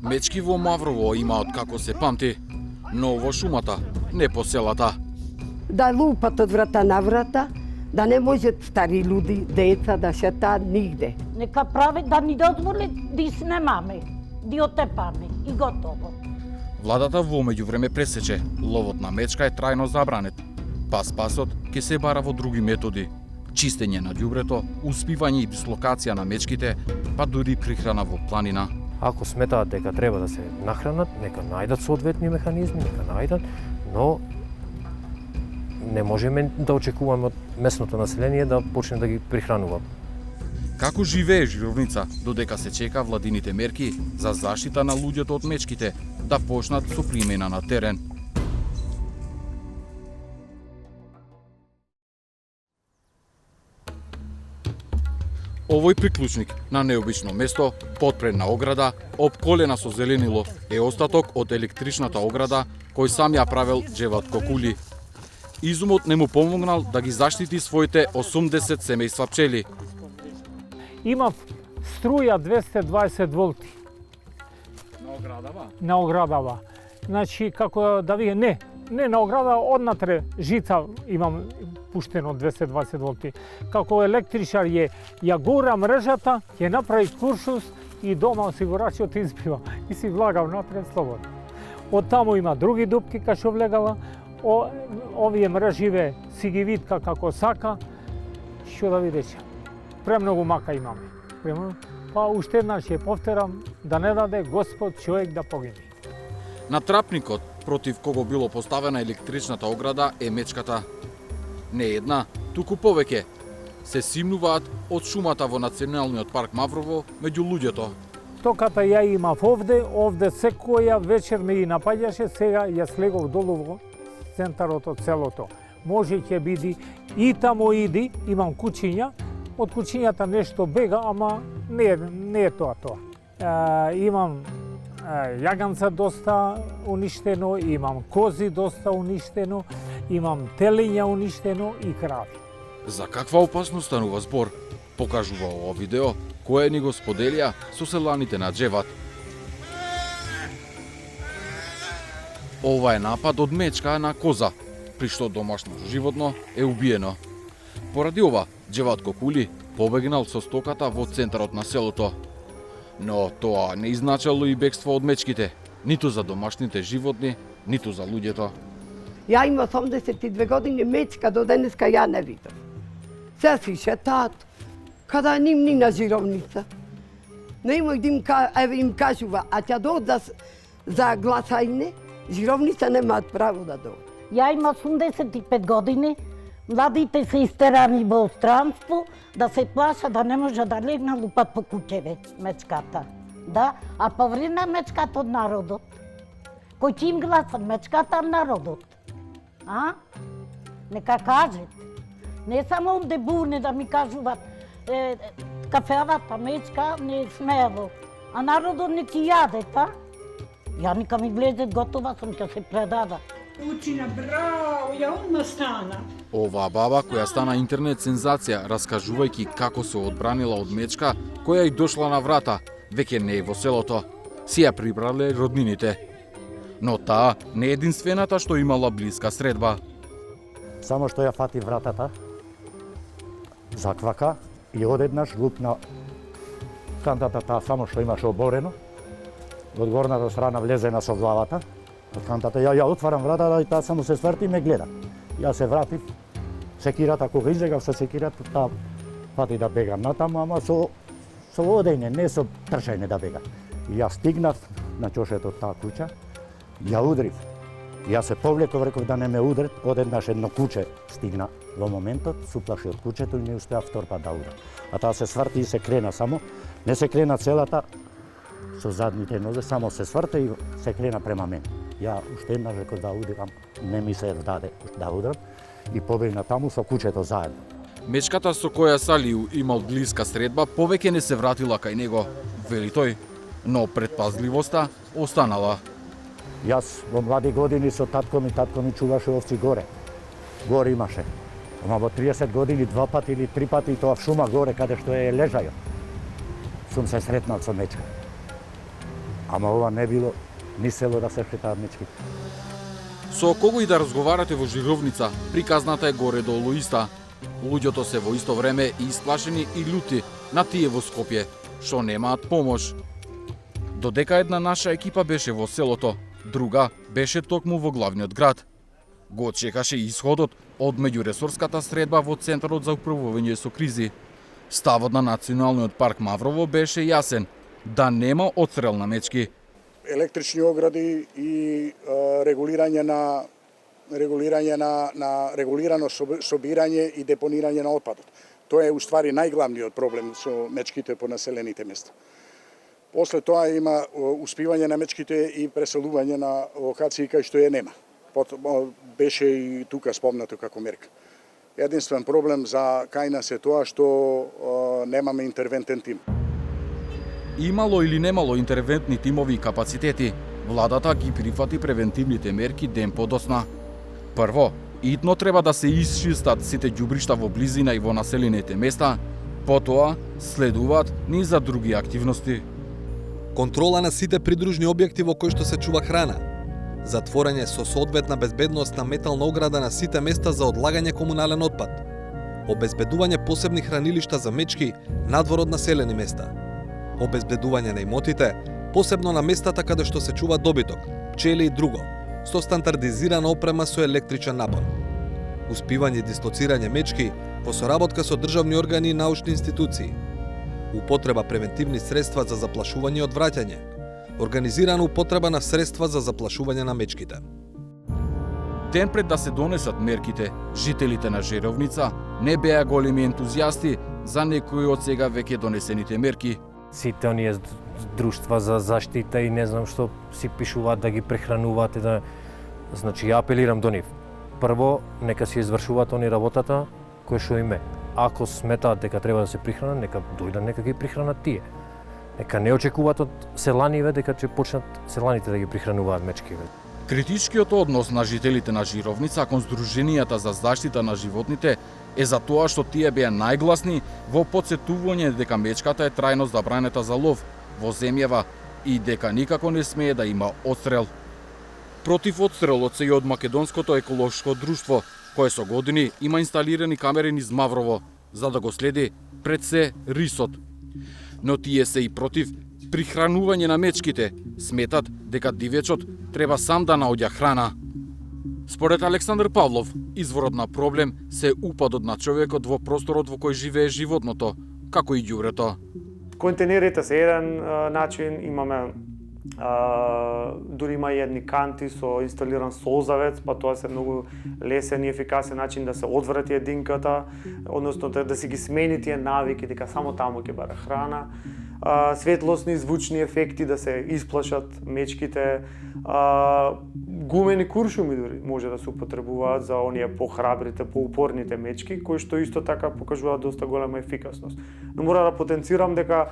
Мечки во Маврово имаат како се памти, но во шумата, не по селата. Да лупат од врата на врата, да не можат стари луди, деца да шетаат нигде. Нека прави да ни дозволи да снемаме, да отепаме и готово. Владата во меѓувреме пресече, ловот на мечка е трајно забранет. Па спасот ќе се бара во други методи. Чистење на ѓубрето, успивање и дислокација на мечките, па дури прихрана во планина. Ако сметаат дека треба да се нахранат, нека најдат соодветни механизми, нека најдат, но не можеме да очекуваме од местното население да почне да ги прихранува. Како живее Жировница, додека се чека владините мерки за заштита на луѓето од мечките да почнат со примена на терен? Овој приклучник на необично место, потпрена ограда, обколена со зеленило, е остаток од електричната ограда кој сам ја правел Џеват Кокули. Изумот не му помогнал да ги заштити своите 80 семејства пчели. Има струја 220 волти. На оградава? На оградава. Значи, како да ви не на ограда, однатре жица имам пуштено 220 волти. Како електричар ја гора мрежата, ќе направи куршус и дома осигурачот избива. И си влагав напред слободно. Од таму има други дупки кај што влегала. Овие мреживе си ги витка како сака. Што да ви речам? Премногу мака имаме. Па уште еднаш ќе повторам да не даде Господ човек да погине. На трапникот против кого било поставена електричната ограда е мечката. Не една, туку повеќе. Се симнуваат од шумата во Националниот парк Маврово меѓу луѓето. Токата ја имав овде секоја вечер ме ги напаѓаше, сега ја слегов долу во центарот од селото. Може ќе биде и тамо иди, имам кучиња, од кучињата нешто бега, ама не е тоа. Имам јаганца доста уништено, имам кози доста уништено, имам телиња уништено и крави. За каква опасност станува збор? Покажува ова видео, кое ни го споделија со селаните на Џеват. Ова е напад од мечка на коза, при што домашно животно е убиено. Поради ова, Џеват Кокули побегнал со стоката во центарот на селото. Но тоа не изначало и бегство од мечките, ниту за домашните животни, ниту за луѓето. Ја имам 82 години, мечка до денеска ја не видам. Се си шетаат, када ним ни на Жировница. Немој да им кажува, а ќе дојдат за гласање, Жировница немаат право да дојдат. Ја имам 85 години, младите се истерани во странство, да се плаша да не може да легна лупат по куќеве мечката. Да, а поврина мечката од народот. Кој ќе им гласа мечката народот? А? Нека кажат. Не само онде бурне да ми кажуваат кафеавата мечка не смеево, а народот не ќе јаде, та? Ја нека ми влезе готова сум, ќе се предада. Учина, браво, ја одма стана. Оваа баба, која стана интернет сензација, раскажувајќи како се одбранила од мечка, која и дошла на врата, веќе не е во селото, си ја прибрале роднините. Но таа не е единствената што имала блиска средба. Само што ја фати вратата, заквака и одеднаш лупна кантата таа само што имаше оборено. Од горната страна влезена со главата. Од кантата ја отварам вратата и таа само се сврти и ме гледа. Ја се вратив, секирата кога излегав со секирата, таа фати да бегам натаму, ама со одење, не со трчање да бега. И ја стигнав на чошето таа куќа, ја удрив. Ја се повлеков, реков да не ме удрит, одеднаш едно куче стигна во моментот, суплаши од кучето и не успеа втор пат да удрам. А таа се сврти и се крена само, не се крена целата, со задните нозе, само се сврте и се крена према мене. Ја уште еднаш реков да удрам, не ми се даде да удрам и побегна таму со кучето заедно. Мечката со која Салију имал блиска средба повеќе не се вратила кај него, вели тој, но предпазливоста останала. Јас во млади години со татко ми чуваше овци горе. Горе имаше. Ама во 30 години 2 пати или 3 пати тоа в шума горе каде што е лежајот. Сум се сретнал со мечка. Ама ова не било ни село да се шетаат мечки. Со кого и да разговарате во Жировница, приказната е горе-долу иста. Луѓето се во исто време и исплашени и љути на тие во Скопје, што немаат помош. Додека една наша екипа беше во селото, друга беше токму во главниот град. Го чекаше исходот од меѓуресорската средба во Центарот за управување со кризи. Ставот на Националниот парк Маврово беше јасен, да нема отстрел на мечки. Електрични огради и регулирано собирање и депонирање на отпадот. Тоа е уствари најглавниот проблем со мечките по населените места. После тоа има успивање на мечките и преселување на локации кај што ја нема. Беше и тука спомнато како мерка. Единствен проблем за кај нас е тоа што немаме интервентен тим. Имало или немало интервентни тимови и капацитети, владата ги прифати превентивните мерки ден подосна. Прво, итно треба да се исчистат сите ѓубришта во близина и во населените места, потоа следуваат низ за други активности. Контрола на сите придружни објекти во кои што се чува храна, затворање со соодветна безбедност на метална ограда на сите места за одлагање комунален отпад, обезбедување посебни хранилишта за мечки надвор од населени места, обезбедување на имотите, посебно на местата каде што се чува добиток, пчели и друго, со стандардизирана опрема со електричен напон, успивање и дислоцирање мечки во соработка со државни органи и научни институции, употреба превентивни средства за заплашување и одвраќање, организирана употреба на средства за заплашување на мечките. Ден пред да се донесат мерките, жителите на Жировница не беа големи ентузијасти за некои од сега веќе донесените мерки. Сите оние друштва за заштита и не знам што си пишуваат да ги прехрануваат и да... Значи, ја апелирам до нив. Прво, нека си извршуваат они работата кој што им е. Ако сметаат дека треба да се прихранат, нека дојдат, нека ги прихранат тие. Нека не очекуваат од селаниве дека ќе почнат селаните да ги прихрануваат мечкиве. Критичкиот однос на жителите на Жировница кон Сдруженијата за заштита на животните е за тоа што тие беа најгласни во потсетување дека мечката е трајно забранета за лов во земјава и дека никако не смее да има отстрел. Против отстрелот се и од Македонското еколошко друштво, кое со години има инсталирани камери низ Маврово, за да го следи пред се рисот. Но тие се и против прихранување на мечките, сметат дека дивечот треба сам да наоѓа храна. Според Александар Павлов, изворот на проблем се упадот на човекот во просторот во кој живее животното, како и ѓубрето. Контейнерите се еден начин, имаме дури има и едни канти со инсталиран солзавец, па тоа се многу лесен и ефикасен начин да се одврати единката, односно да си ги смени тие навики дека само таму ќе бара храна. Светлосни, звучни ефекти да се исплашат мечките, гумени куршуми дури може да се употребуваат за оние похрабрите, поупорните мечки, кои што исто така покажуваат доста голема ефикасност. Но мора да потенцирам дека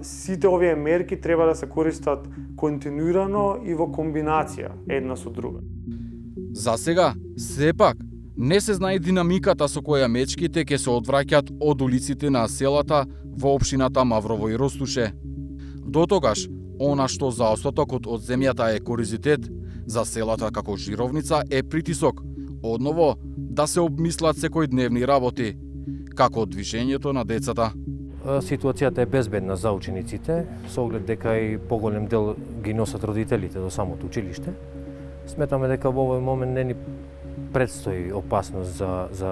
сите овие мерки треба да се користат континуирано и во комбинација една со друга. За сега, сепак, не се знае динамиката со која мечките ќе се одвраќаат од улиците на селата во општината Маврово и Ростуше. До тогаш, она што за остатокот од земјата е коризитет, за селата како Жировница е притисок, одново да се обмислат секојдневни работи, како движењето на децата. Ситуацијата е безбедна за учениците, со оглед дека и поголем дел ги носат родителите до самото училиште. Сметаме дека во овој момент не ни предстои опасност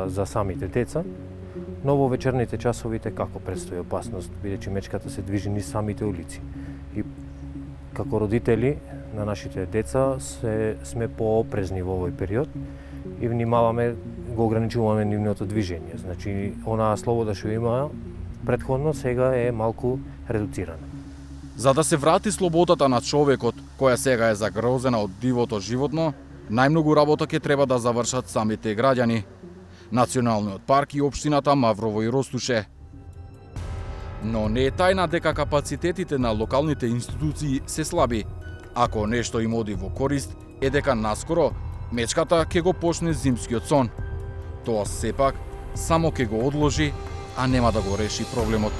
за самите деца, но во вечерните часовите како предстои опасност, бидејќи мечката се движи низ самите улици. И како родители на нашите деца сме поопрезни во овој период и внимаваме, го ограничуваме нивното движење. Значи, онаа слобода што има претходно сега е малку редуцирана. За да се врати слободата на човекот, која сега е загрозена од дивото животно, најмногу работа ќе треба да завршат самите граѓани, Националниот парк и општината Маврово и Ростуше. Но не е тајна дека капацитетите на локалните институции се слаби. Ако нешто им оди во корист, е дека наскоро мечката ќе го почне зимскиот сон. Тоа сепак само ќе го одложи, а нема да го реши проблемот.